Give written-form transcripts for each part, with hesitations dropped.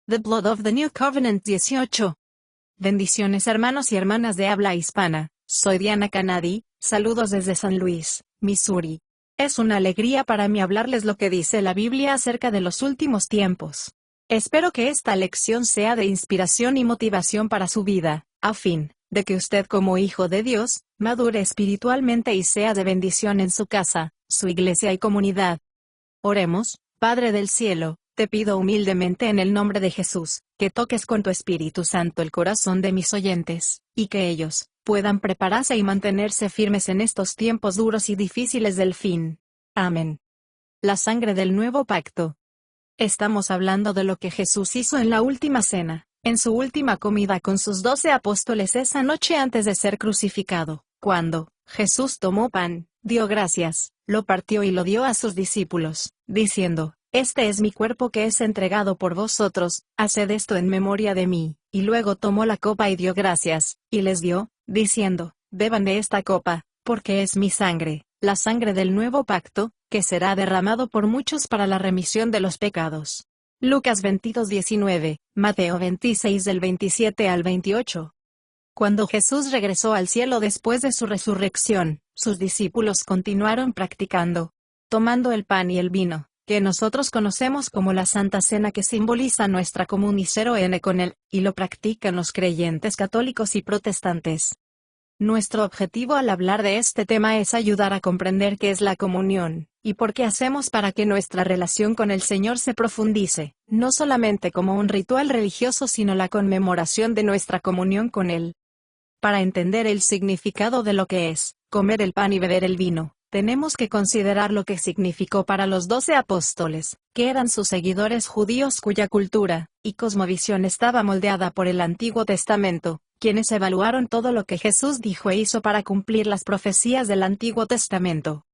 The Blood of the New Covenant 18. Bendiciones hermanos y hermanas de habla hispana, soy Diana Canadi, saludos desde San Luis, Missouri. Es una alegría para mí hablarles lo que dice la Biblia acerca de los últimos tiempos. Espero que esta lección sea de inspiración y motivación para su vida, a fin de que usted como hijo de Dios, madure espiritualmente y sea de bendición en su casa, su iglesia y comunidad. Oremos. Padre del cielo, te pido humildemente en el nombre de Jesús, que toques con tu Espíritu Santo el corazón de mis oyentes, y que ellos puedan prepararse y mantenerse firmes en estos tiempos duros y difíciles del fin. Amén. La sangre del nuevo pacto. Estamos hablando de lo que Jesús hizo en la última cena, en su última comida con sus 12 apóstoles esa noche antes de ser crucificado, cuando Jesús tomó pan, dio gracias, lo partió y lo dio a sus discípulos, diciendo: Este es mi cuerpo que es entregado por vosotros, haced esto en memoria de mí. Y luego tomó la copa y dio gracias, y les dio, diciendo: Beban de esta copa, porque es mi sangre, la sangre del nuevo pacto, que será derramado por muchos para la remisión de los pecados. Lucas 22:19, Mateo 26 del 27 al 28. Cuando Jesús regresó al cielo después de su resurrección, sus discípulos continuaron practicando, tomando el pan y el vino, que nosotros conocemos como la Santa Cena, que simboliza nuestra comunión con Él, y lo practican los creyentes católicos y protestantes. Nuestro objetivo al hablar de este tema es ayudar a comprender qué es la comunión, y por qué hacemos para que nuestra relación con el Señor se profundice, no solamente como un ritual religioso sino la conmemoración de nuestra comunión con Él. Para entender el significado de lo que es comer el pan y beber el vino, tenemos que considerar lo que significó para los 12 apóstoles, que eran sus seguidores judíos cuya cultura y cosmovisión estaba moldeada por el Antiguo Testamento, quienes evaluaron todo lo que Jesús dijo e hizo para cumplir las profecías del Antiguo Testamento.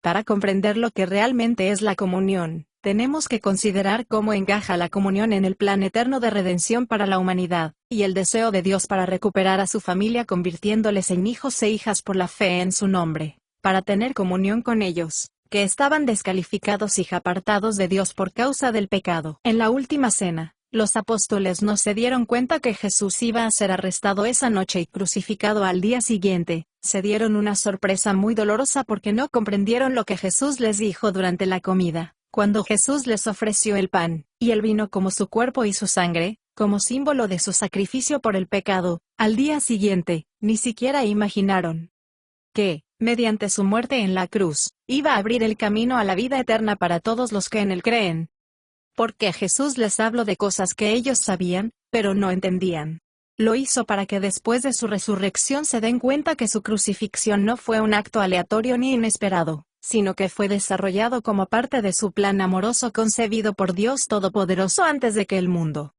Para comprender lo que realmente es la comunión, tenemos que considerar cómo encaja la comunión en el plan eterno de redención para la humanidad, y el deseo de Dios para recuperar a su familia convirtiéndoles en hijos e hijas por la fe en su nombre, para tener comunión con ellos, que estaban descalificados y apartados de Dios por causa del pecado. En la última cena, los apóstoles no se dieron cuenta que Jesús iba a ser arrestado esa noche y crucificado al día siguiente. Se dieron una sorpresa muy dolorosa porque no comprendieron lo que Jesús les dijo durante la comida, cuando Jesús les ofreció el pan y el vino como su cuerpo y su sangre, como símbolo de su sacrificio por el pecado. Al día siguiente, ni siquiera imaginaron que, mediante su muerte en la cruz, iba a abrir el camino a la vida eterna para todos los que en Él creen. Porque Jesús les habló de cosas que ellos sabían, pero no entendían. Lo hizo para que después de su resurrección se den cuenta que su crucifixión no fue un acto aleatorio ni inesperado, sino que fue desarrollado como parte de su plan amoroso concebido por Dios Todopoderoso antes de que el mundo.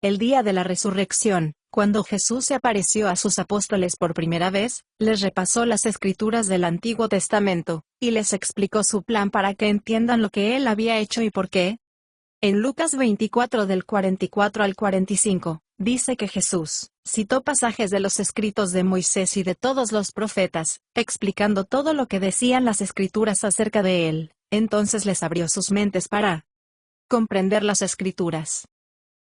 El día de la resurrección, cuando Jesús se apareció a sus apóstoles por primera vez, les repasó las escrituras del Antiguo Testamento, y les explicó su plan para que entiendan lo que Él había hecho y por qué. En Lucas 24 del 44 al 45, dice que Jesús citó pasajes de los escritos de Moisés y de todos los profetas, explicando todo lo que decían las escrituras acerca de Él. Entonces les abrió sus mentes para comprender las escrituras.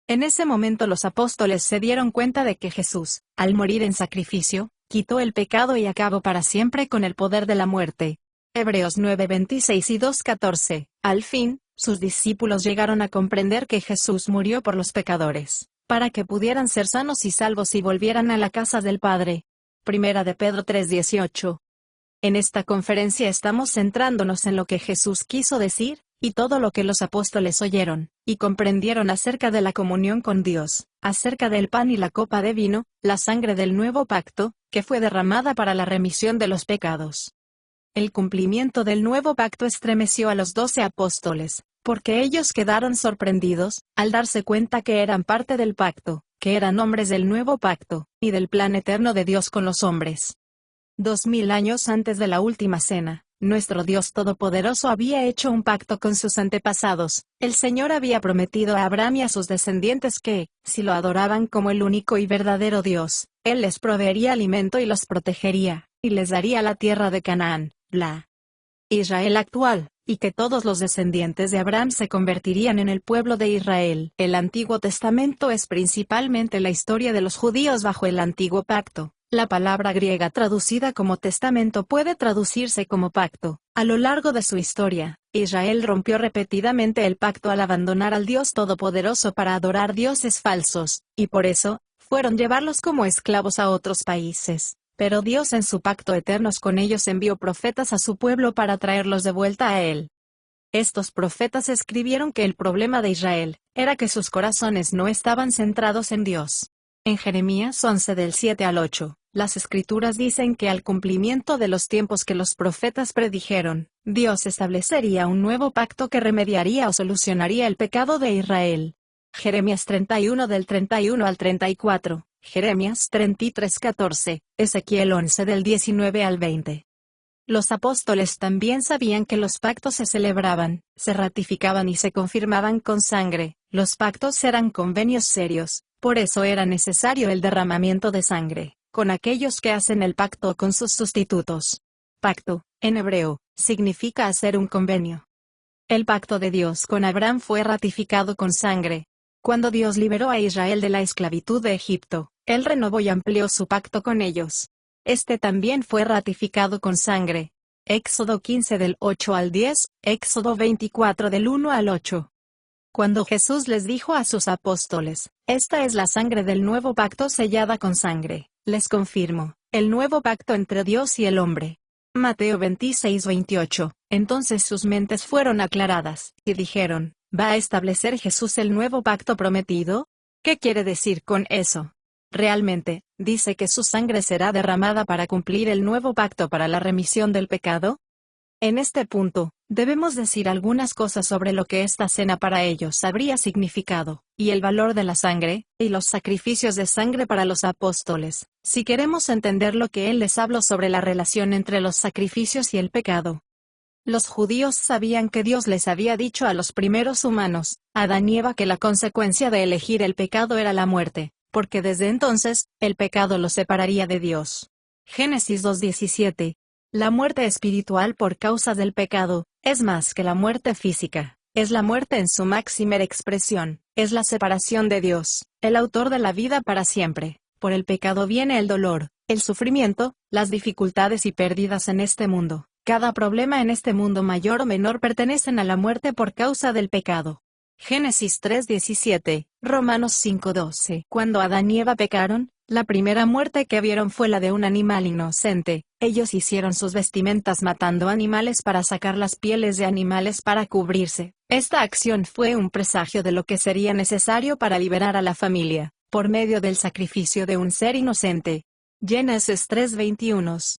En ese momento los apóstoles se dieron cuenta de que Jesús, al morir en sacrificio, quitó el pecado y acabó para siempre con el poder de la muerte. Hebreos 9:26 y 2:14. Al fin, sus discípulos llegaron a comprender que Jesús murió por los pecadores, para que pudieran ser sanos y salvos y volvieran a la casa del Padre. Primera de Pedro 3:18. En esta conferencia estamos centrándonos en lo que Jesús quiso decir, y todo lo que los apóstoles oyeron y comprendieron acerca de la comunión con Dios, acerca del pan y la copa de vino, la sangre del nuevo pacto, que fue derramada para la remisión de los pecados. El cumplimiento del nuevo pacto estremeció a los 12 apóstoles, porque ellos quedaron sorprendidos, al darse cuenta que eran parte del pacto, que eran hombres del nuevo pacto, y del plan eterno de Dios con los hombres. 2000 años antes de la última cena, nuestro Dios Todopoderoso había hecho un pacto con sus antepasados. El Señor había prometido a Abraham y a sus descendientes que, si lo adoraban como el único y verdadero Dios, Él les proveería alimento y los protegería, y les daría la tierra de Canaán, la Israel actual. y que todos los descendientes de Abraham se convertirían en el pueblo de Israel. El Antiguo Testamento es principalmente la historia de los judíos bajo el Antiguo Pacto. La palabra griega traducida como testamento puede traducirse como pacto. A lo largo de su historia, Israel rompió repetidamente el pacto al abandonar al Dios Todopoderoso para adorar dioses falsos, y por eso, fueron llevarlos como esclavos a otros países. Pero Dios en su pacto eterno con ellos envió profetas a su pueblo para traerlos de vuelta a Él. Estos profetas escribieron que el problema de Israel era que sus corazones no estaban centrados en Dios. En Jeremías 11 del 7 al 8, las Escrituras dicen que al cumplimiento de los tiempos que los profetas predijeron, Dios establecería un nuevo pacto que remediaría o solucionaría el pecado de Israel. Jeremías 31 del 31 al 34, Jeremías 33:14, Ezequiel 11 del 19 al 20. Los apóstoles también sabían que los pactos se celebraban, se ratificaban y se confirmaban con sangre. Los pactos eran convenios serios, por eso era necesario el derramamiento de sangre, con aquellos que hacen el pacto o con sus sustitutos. Pacto, en hebreo, significa hacer un convenio. El pacto de Dios con Abraham fue ratificado con sangre. Cuando Dios liberó a Israel de la esclavitud de Egipto, Él renovó y amplió su pacto con ellos. Este también fue ratificado con sangre. Éxodo 15 del 8 al 10, Éxodo 24 del 1 al 8. Cuando Jesús les dijo a sus apóstoles, «Esta es la sangre del nuevo pacto sellada con sangre», les confirmo, el nuevo pacto entre Dios y el hombre. Mateo 26:28. Entonces sus mentes fueron aclaradas, y dijeron, ¿va a establecer Jesús el nuevo pacto prometido? ¿Qué quiere decir con eso? ¿Realmente dice que su sangre será derramada para cumplir el nuevo pacto para la remisión del pecado? En este punto, debemos decir algunas cosas sobre lo que esta cena para ellos habría significado, y el valor de la sangre, y los sacrificios de sangre para los apóstoles, si queremos entender lo que Él les habló sobre la relación entre los sacrificios y el pecado. Los judíos sabían que Dios les había dicho a los primeros humanos, Adán y Eva, que la consecuencia de elegir el pecado era la muerte, porque desde entonces, el pecado los separaría de Dios. Génesis 2:17. La muerte espiritual por causa del pecado, es más que la muerte física, es la muerte en su máxima expresión, es la separación de Dios, el autor de la vida para siempre. Por el pecado viene el dolor, el sufrimiento, las dificultades y pérdidas en este mundo. Cada problema en este mundo mayor o menor pertenecen a la muerte por causa del pecado. Génesis 3:17, Romanos 5:12. Cuando Adán y Eva pecaron, la primera muerte que vieron fue la de un animal inocente. Ellos hicieron sus vestimentas matando animales para sacar las pieles de animales para cubrirse. Esta acción fue un presagio de lo que sería necesario para liberar a la familia, por medio del sacrificio de un ser inocente. Génesis 3:21.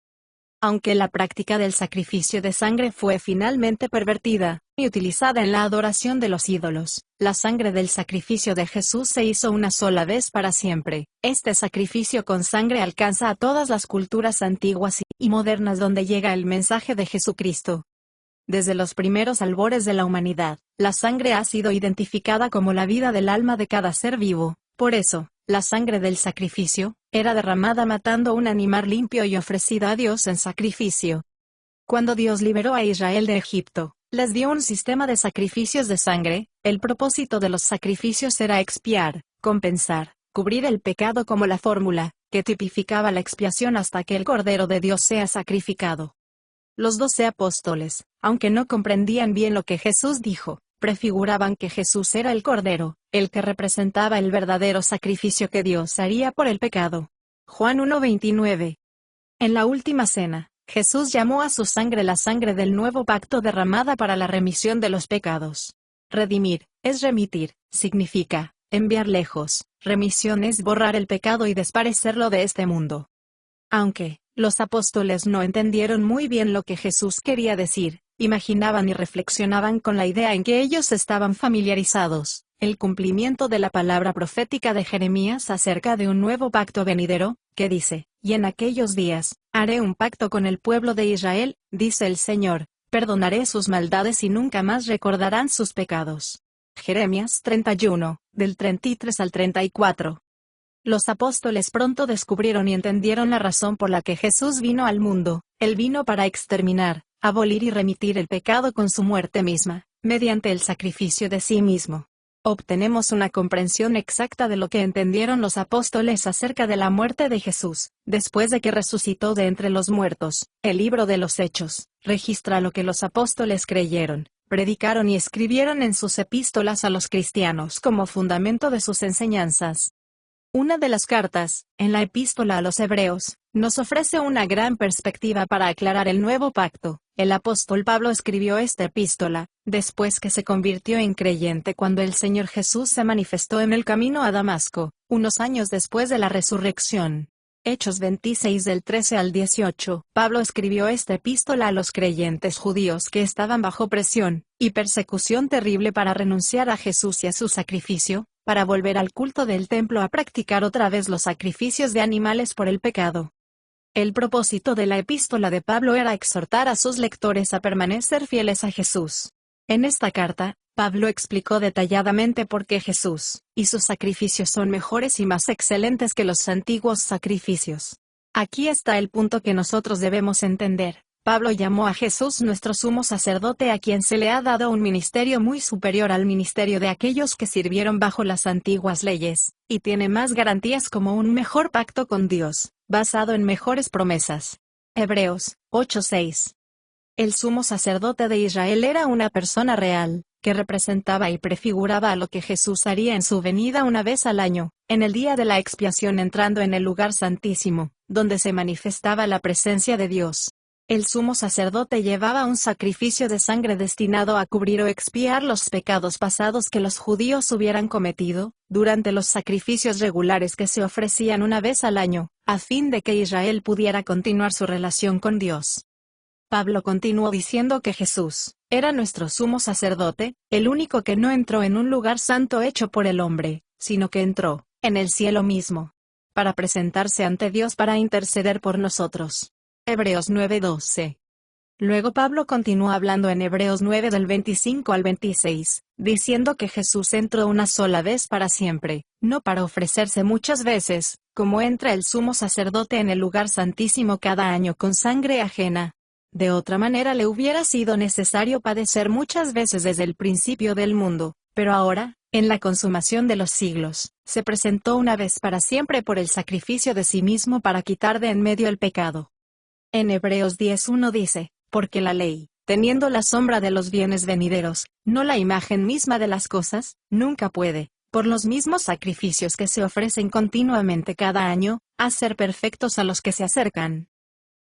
Aunque la práctica del sacrificio de sangre fue finalmente pervertida y utilizada en la adoración de los ídolos, la sangre del sacrificio de Jesús se hizo una sola vez para siempre. Este sacrificio con sangre alcanza a todas las culturas antiguas y modernas donde llega el mensaje de Jesucristo. Desde los primeros albores de la humanidad, la sangre ha sido identificada como la vida del alma de cada ser vivo. Por eso, la sangre del sacrificio era derramada matando un animal limpio y ofrecida a Dios en sacrificio. Cuando Dios liberó a Israel de Egipto, les dio un sistema de sacrificios de sangre. El propósito de los sacrificios era expiar, compensar, cubrir el pecado como la fórmula que tipificaba la expiación hasta que el Cordero de Dios sea sacrificado. Los 12 apóstoles, aunque no comprendían bien lo que Jesús dijo, prefiguraban que Jesús era el Cordero, el que representaba el verdadero sacrificio que Dios haría por el pecado. Juan 1:29. En la última cena, Jesús llamó a su sangre la sangre del nuevo pacto derramada para la remisión de los pecados. Redimir, es remitir, significa enviar lejos. Remisión es borrar el pecado y desaparecerlo de este mundo. Aunque los apóstoles no entendieron muy bien lo que Jesús quería decir, imaginaban y reflexionaban con la idea en que ellos estaban familiarizados, el cumplimiento de la palabra profética de Jeremías acerca de un nuevo pacto venidero, que dice, «Y en aquellos días, haré un pacto con el pueblo de Israel, dice el Señor, perdonaré sus maldades y nunca más recordarán sus pecados». Jeremías 31, del 33 al 34. Los apóstoles pronto descubrieron y entendieron la razón por la que Jesús vino al mundo. Él vino para exterminar abolir y remitir el pecado con su muerte misma, mediante el sacrificio de sí mismo. Obtenemos una comprensión exacta de lo que entendieron los apóstoles acerca de la muerte de Jesús, después de que resucitó de entre los muertos. El libro de los Hechos registra lo que los apóstoles creyeron, predicaron y escribieron en sus epístolas a los cristianos como fundamento de sus enseñanzas. Una de las cartas, en la epístola a los Hebreos, nos ofrece una gran perspectiva para aclarar el nuevo pacto. El apóstol Pablo escribió esta epístola, después que se convirtió en creyente cuando el Señor Jesús se manifestó en el camino a Damasco, unos años después de la resurrección. Hechos 26 del 13 al 18. Pablo escribió esta epístola a los creyentes judíos que estaban bajo presión y persecución terrible para renunciar a Jesús y a su sacrificio, para volver al culto del templo a practicar otra vez los sacrificios de animales por el pecado. El propósito de la epístola de Pablo era exhortar a sus lectores a permanecer fieles a Jesús. En esta carta, Pablo explicó detalladamente por qué Jesús y sus sacrificios son mejores y más excelentes que los antiguos sacrificios. Aquí está el punto que nosotros debemos entender. Pablo llamó a Jesús nuestro sumo sacerdote, a quien se le ha dado un ministerio muy superior al ministerio de aquellos que sirvieron bajo las antiguas leyes, y tiene más garantías como un mejor pacto con Dios, basado en mejores promesas. Hebreos 8:6. El sumo sacerdote de Israel era una persona real, que representaba y prefiguraba a lo que Jesús haría en su venida una vez al año, en el día de la expiación, entrando en el lugar santísimo, donde se manifestaba la presencia de Dios. El sumo sacerdote llevaba un sacrificio de sangre destinado a cubrir o expiar los pecados pasados que los judíos hubieran cometido, durante los sacrificios regulares que se ofrecían una vez al año, a fin de que Israel pudiera continuar su relación con Dios. Pablo continuó diciendo que Jesús era nuestro sumo sacerdote, el único que no entró en un lugar santo hecho por el hombre, sino que entró en el cielo mismo, para presentarse ante Dios para interceder por nosotros. Hebreos 9:12. Luego Pablo continuó hablando en Hebreos 9 del 25 al 26, diciendo que Jesús entró una sola vez para siempre, no para ofrecerse muchas veces, como entra el sumo sacerdote en el lugar santísimo cada año con sangre ajena. De otra manera le hubiera sido necesario padecer muchas veces desde el principio del mundo, pero ahora, en la consumación de los siglos, se presentó una vez para siempre por el sacrificio de sí mismo para quitar de en medio el pecado. En Hebreos 10:1 dice, porque la ley, teniendo la sombra de los bienes venideros, no la imagen misma de las cosas, nunca puede, por los mismos sacrificios que se ofrecen continuamente cada año, hacer perfectos a los que se acercan.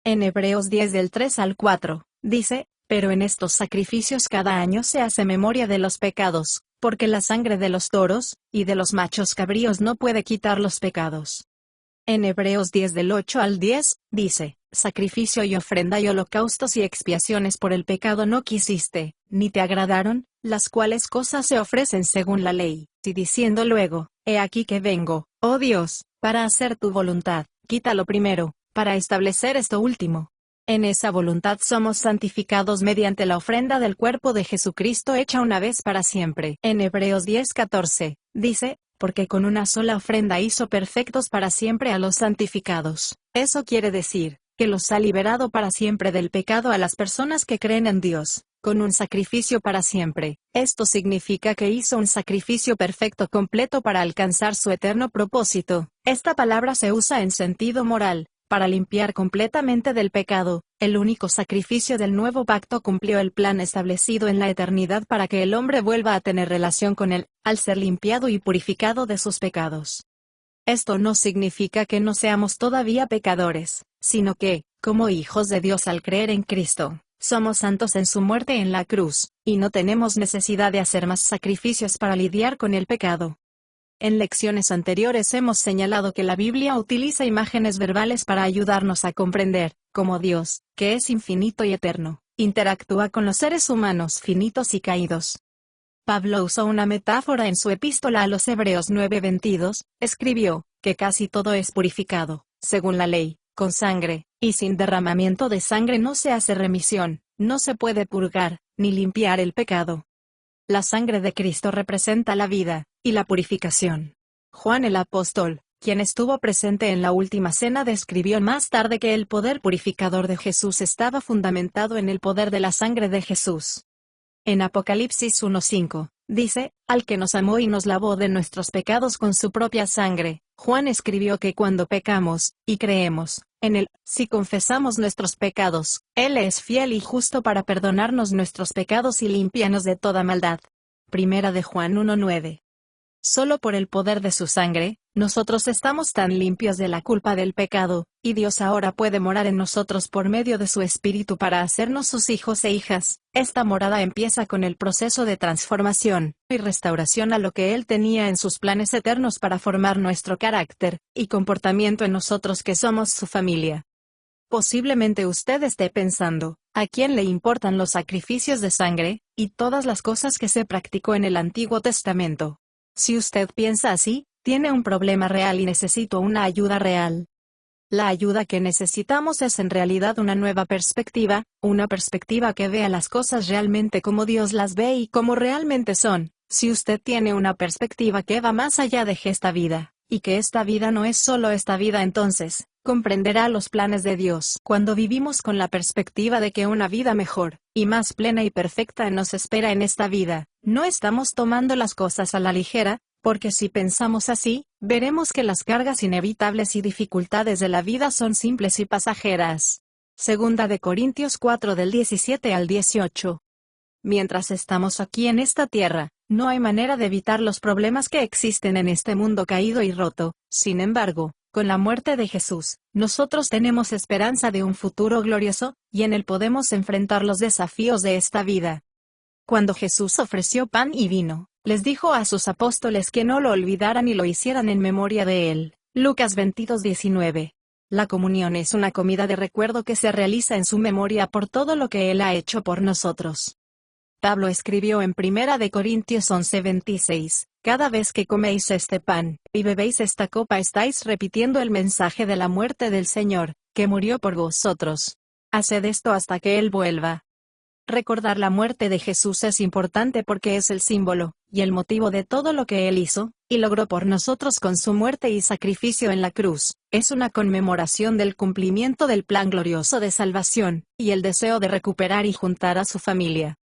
En Hebreos 10 del 3 al 4, dice, pero en estos sacrificios cada año se hace memoria de los pecados, porque la sangre de los toros y de los machos cabríos no puede quitar los pecados. En Hebreos 10 del 8 al 10, dice, sacrificio y ofrenda y holocaustos y expiaciones por el pecado no quisiste, ni te agradaron, las cuales cosas se ofrecen según la ley, y diciendo luego, he aquí que vengo, oh Dios, para hacer tu voluntad, quita lo primero, para establecer esto último. En esa voluntad somos santificados mediante la ofrenda del cuerpo de Jesucristo hecha una vez para siempre. En Hebreos 10:14, dice, porque con una sola ofrenda hizo perfectos para siempre a los santificados. Eso quiere decir, que los ha liberado para siempre del pecado a las personas que creen en Dios, con un sacrificio para siempre. Esto significa que hizo un sacrificio perfecto completo para alcanzar su eterno propósito. Esta palabra se usa en sentido moral, para limpiar completamente del pecado. El único sacrificio del nuevo pacto cumplió el plan establecido en la eternidad para que el hombre vuelva a tener relación con él, al ser limpiado y purificado de sus pecados. Esto no significa que no seamos todavía pecadores, sino que, como hijos de Dios al creer en Cristo, somos santos en su muerte en la cruz, y no tenemos necesidad de hacer más sacrificios para lidiar con el pecado. En lecciones anteriores hemos señalado que la Biblia utiliza imágenes verbales para ayudarnos a comprender cómo Dios, que es infinito y eterno, interactúa con los seres humanos finitos y caídos. Pablo usó una metáfora en su epístola a los Hebreos 9:22, escribió, que casi todo es purificado, según la ley, con sangre, y sin derramamiento de sangre no se hace remisión, no se puede purgar, ni limpiar el pecado. La sangre de Cristo representa la vida y la purificación. Juan el apóstol quien estuvo presente en la última cena, describió más tarde que el poder purificador de Jesús estaba fundamentado en el poder de la sangre de Jesús. En Apocalipsis 1:5, dice, al que nos amó y nos lavó de nuestros pecados con su propia sangre. Juan escribió que cuando pecamos, y creemos en él, si confesamos nuestros pecados, él es fiel y justo para perdonarnos nuestros pecados y limpiarnos de toda maldad. Primera de Juan 1:9. Solo por el poder de su sangre, nosotros estamos tan limpios de la culpa del pecado, y Dios ahora puede morar en nosotros por medio de su Espíritu para hacernos sus hijos e hijas. Esta morada empieza con el proceso de transformación y restauración a lo que Él tenía en sus planes eternos para formar nuestro carácter y comportamiento en nosotros que somos su familia. Posiblemente usted esté pensando, ¿a quién le importan los sacrificios de sangre y todas las cosas que se practicó en el Antiguo Testamento? Si usted piensa así, tiene un problema real y necesita una ayuda real. La ayuda que necesitamos es en realidad una nueva perspectiva, una perspectiva que vea las cosas realmente como Dios las ve y como realmente son. Si usted tiene una perspectiva que va más allá de esta vida, y que esta vida no es solo esta vida, entonces comprenderá los planes de Dios. Cuando vivimos con la perspectiva de que una vida mejor, y más plena y perfecta nos espera en esta vida, no estamos tomando las cosas a la ligera, porque si pensamos así, veremos que las cargas inevitables y dificultades de la vida son simples y pasajeras. Segunda de Corintios 4 del 17 al 18. Mientras estamos aquí en esta tierra, no hay manera de evitar los problemas que existen en este mundo caído y roto. Sin embargo, con la muerte de Jesús, nosotros tenemos esperanza de un futuro glorioso, y en él podemos enfrentar los desafíos de esta vida. Cuando Jesús ofreció pan y vino, les dijo a sus apóstoles que no lo olvidaran y lo hicieran en memoria de él. Lucas 22:19. La comunión es una comida de recuerdo que se realiza en su memoria por todo lo que él ha hecho por nosotros. Pablo escribió en 1 de Corintios 11:26, cada vez que coméis este pan, y bebéis esta copa estáis repitiendo el mensaje de la muerte del Señor, que murió por vosotros. Haced esto hasta que Él vuelva. Recordar la muerte de Jesús es importante porque es el símbolo, y el motivo de todo lo que Él hizo, y logró por nosotros con su muerte y sacrificio en la cruz. Es una conmemoración del cumplimiento del plan glorioso de salvación, y el deseo de recuperar y juntar a su familia.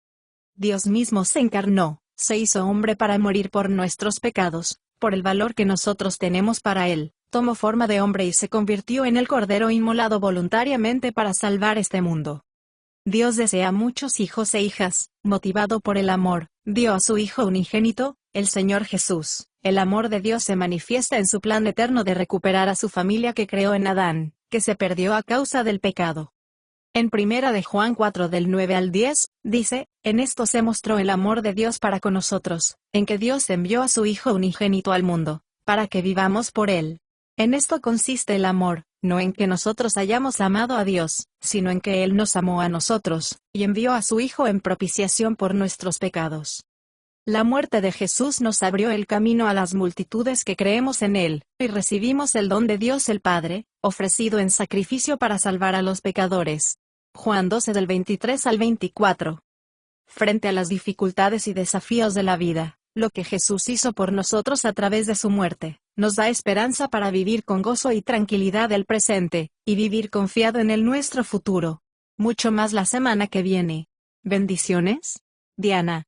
Dios mismo se encarnó, se hizo hombre para morir por nuestros pecados, por el valor que nosotros tenemos para Él, tomó forma de hombre y se convirtió en el Cordero inmolado voluntariamente para salvar este mundo. Dios desea muchos hijos e hijas, motivado por el amor, dio a su Hijo unigénito, el Señor Jesús. El amor de Dios se manifiesta en su plan eterno de recuperar a su familia que creó en Adán, que se perdió a causa del pecado. En 1 de Juan 4 del 9 al 10, dice, en esto se mostró el amor de Dios para con nosotros, en que Dios envió a su Hijo unigénito al mundo, para que vivamos por Él. En esto consiste el amor, no en que nosotros hayamos amado a Dios, sino en que Él nos amó a nosotros, y envió a su Hijo en propiciación por nuestros pecados. La muerte de Jesús nos abrió el camino a las multitudes que creemos en Él, y recibimos el don de Dios el Padre, ofrecido en sacrificio para salvar a los pecadores. Juan 12 del 23 al 24. Frente a las dificultades y desafíos de la vida, lo que Jesús hizo por nosotros a través de su muerte, nos da esperanza para vivir con gozo y tranquilidad el presente, y vivir confiado en el nuestro futuro. Mucho más la semana que viene. Bendiciones. Diana.